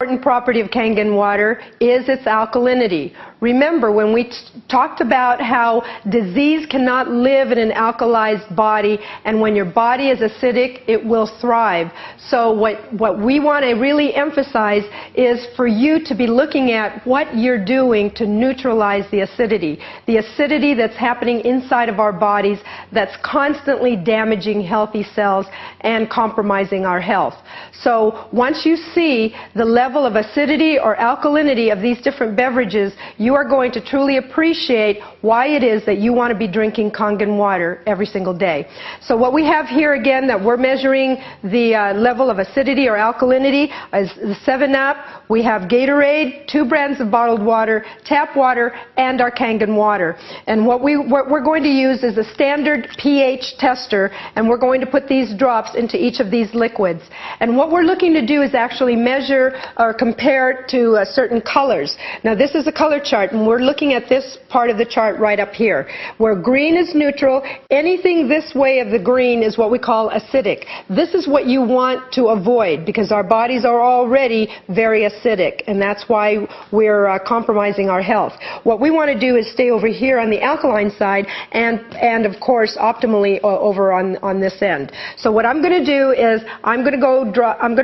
Important property of Kangen water is its alkalinity. Remember, when we talked about how disease cannot live in an alkalized body, and when your body is acidic, it will thrive. So what we want to really emphasize is for you to be looking at what you're doing to neutralize the acidity. The acidity that's happening inside of our bodies that's constantly damaging healthy cells and compromising our health. So once you see the level of acidity or alkalinity of these different beverages, you are going to truly appreciate why it is that you want to be drinking Kangen water every single day. So what we have here again that we're measuring the level of acidity or alkalinity is the 7-Up. We have Gatorade, 2 brands of bottled water, tap water, and our Kangen water. And what we're going to use is a standard pH tester, and we're going to put these drops into each of these liquids. And what we're looking to do is actually measure or compare to certain colors. Now this is a color chart, and we're looking at this part of the chart right up here. Where green is neutral, anything this way of the green is what we call acidic. This is what you want to avoid because our bodies are already very acidic, and that's why we're compromising our health. What we want to do is stay over here on the alkaline side and of course optimally over on this end. So what I'm going to do is I'm going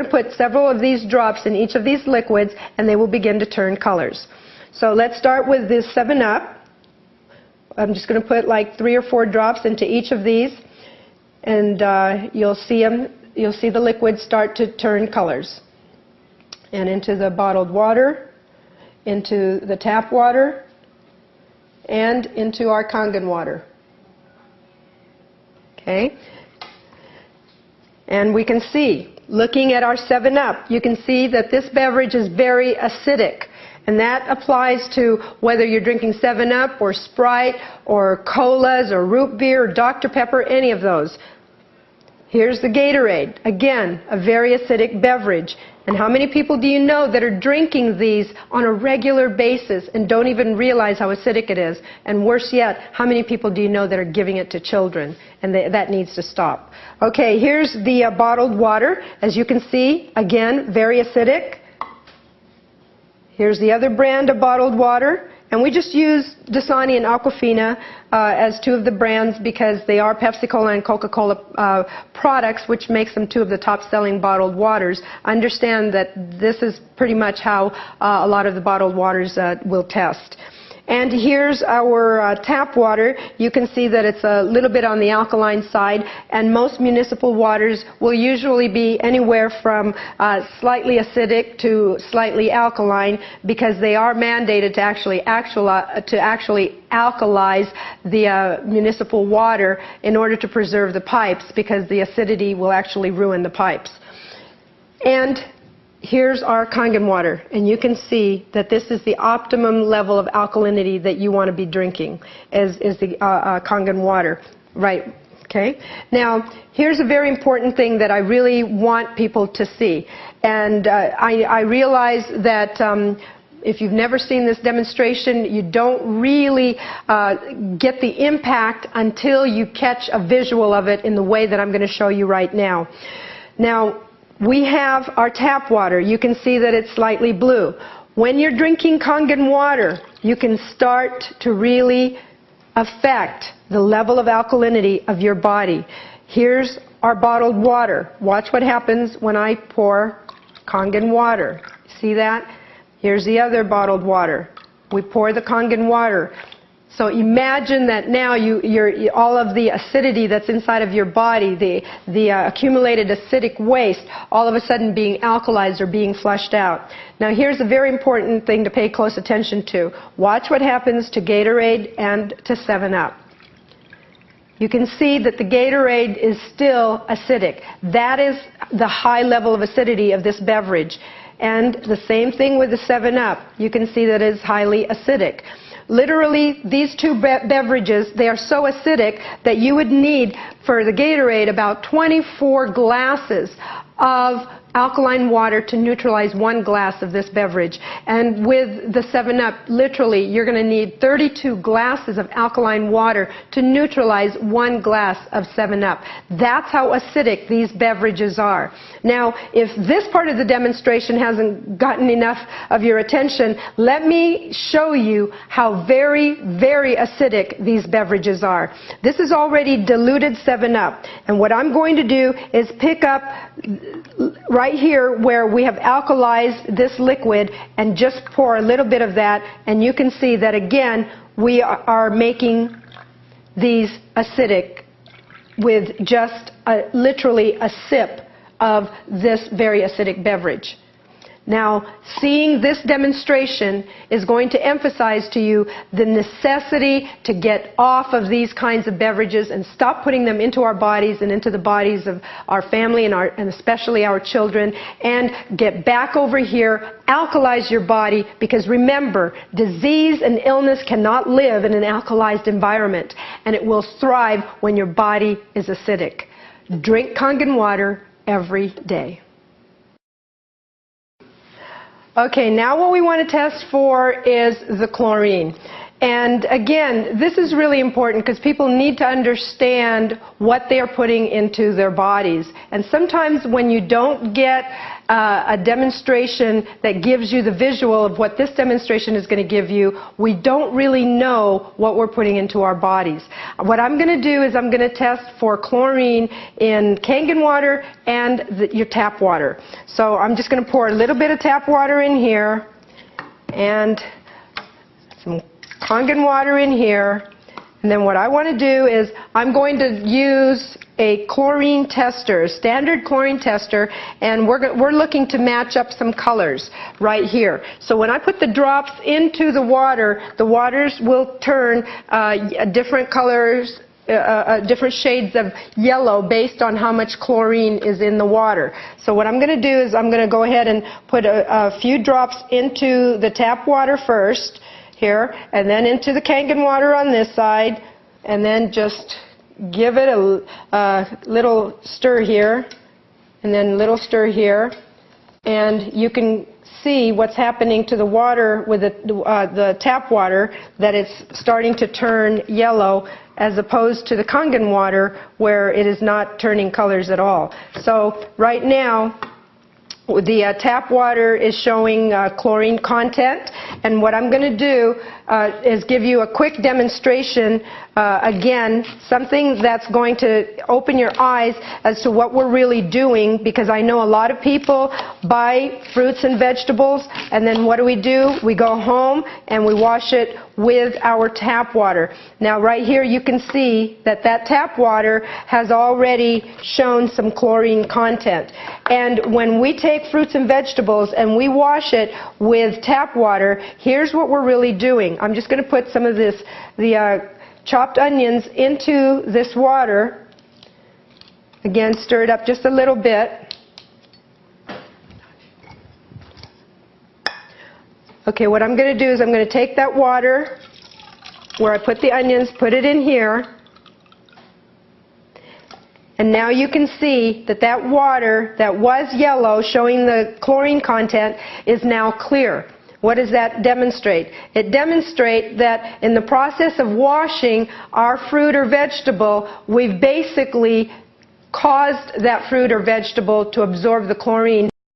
to put several of these drops in each of these liquids, and they will begin to turn colors. So let's start with this 7-Up. I'm just going to put like 3 or 4 drops into each of these, and you'll see the liquids start to turn colors. And into the bottled water, into the tap water, and into our Kangen water. Okay? And we can see, looking at our 7-Up, you can see that this beverage is very acidic. And that applies to whether you're drinking 7-Up or Sprite or colas or root beer or Dr. Pepper, any of those. Here's the Gatorade. Again, a very acidic beverage. And how many people do you know that are drinking these on a regular basis and don't even realize how acidic it is? And worse yet, how many people do you know that are giving it to children? And that needs to stop. Okay, here's the bottled water. As you can see, again, very acidic. Here's the other brand of bottled water. And we just use Dasani and Aquafina as 2 of the brands because they are Pepsi-Cola and Coca-Cola products, which makes them 2 of the top-selling bottled waters. Understand that this is pretty much how a lot of the bottled waters will test. And here's our tap water. You can see that it's a little bit on the alkaline side, and most municipal waters will usually be anywhere from slightly acidic to slightly alkaline because they are mandated to actually alkalize the municipal water in order to preserve the pipes because the acidity will actually ruin the pipes. And here's our Kangen water, and you can see that this is the optimum level of alkalinity that you want to be drinking, is the Kangen water, right? Okay. Now, here's a very important thing that I really want people to see, and I realize that if you've never seen this demonstration, you don't really get the impact until you catch a visual of it in the way that I'm going to show you right now. Now, we have our tap water. You can see that it's slightly blue. When you're drinking Kangen water, you can start to really affect the level of alkalinity of your body. Here's our bottled water. Watch what happens when I pour Kangen water. See that? Here's the other bottled water. We pour the Kangen water. So imagine that now all of the acidity that's inside of your body, the accumulated acidic waste, all of a sudden being alkalized or being flushed out. Now here's a very important thing to pay close attention to. Watch what happens to Gatorade and to 7-Up. You can see that the Gatorade is still acidic. That is the high level of acidity of this beverage. And the same thing with the 7-Up. You can see that it is highly acidic. Literally, these 2 beverages, they are so acidic that you would need, for the Gatorade, about 24 glasses of alkaline water to neutralize 1 glass of this beverage. And with the 7-Up, literally, you're going to need 32 glasses of alkaline water to neutralize 1 glass of 7-Up. That's how acidic these beverages are. Now, if this part of the demonstration hasn't gotten enough of your attention, let me show you how very, very acidic these beverages are. This is already diluted 7-Up. And what I'm going to do is pick up right here where we have alkalized this liquid and just pour a little bit of that, and you can see that again we are making these acidic with just literally a sip of this very acidic beverage. Now, seeing this demonstration is going to emphasize to you the necessity to get off of these kinds of beverages and stop putting them into our bodies and into the bodies of our family and especially our children, and get back over here, alkalize your body, because remember, disease and illness cannot live in an alkalized environment, and it will thrive when your body is acidic. Drink Kangen water every day. Okay, now what we want to test for is the chlorine. And again, this is really important because people need to understand what they are putting into their bodies. And sometimes when you don't get a demonstration that gives you the visual of what this demonstration is going to give you, we don't really know what we're putting into our bodies. What I'm going to do is I'm going to test for chlorine in Kangen water and your tap water. So I'm just going to pour a little bit of tap water in here and some Kangen water in here, and then what I want to do is I'm going to use a chlorine tester, a standard chlorine tester, and we're looking to match up some colors right here. So when I put the drops into the waters will turn different colors, different shades of yellow based on how much chlorine is in the water. So what I'm going to do is I'm going to go ahead and put a few drops into the tap water first, here, and then into the Kangen water on this side, and then just give it a little stir here, and then a little stir here, and you can see what's happening to the water with the tap water, that it's starting to turn yellow as opposed to the Kangen water where it is not turning colors at all. So right now the tap water is showing chlorine content, and what I'm going to do is give you a quick demonstration, again, something that's going to open your eyes as to what we're really doing, because I know a lot of people buy fruits and vegetables, and then what do? We go home and we wash it with our tap water. Now right here you can see that tap water has already shown some chlorine content. And when we take fruits and vegetables and we wash it with tap water, here's what we're really doing. I'm just going to put some of the chopped onions into this water. Again, stir it up just a little bit. Okay, what I'm going to do is I'm going to take that water where I put the onions, put it in here. And now you can see that water that was yellow, showing the chlorine content, is now clear. What does that demonstrate? It demonstrates that in the process of washing our fruit or vegetable, we've basically caused that fruit or vegetable to absorb the chlorine.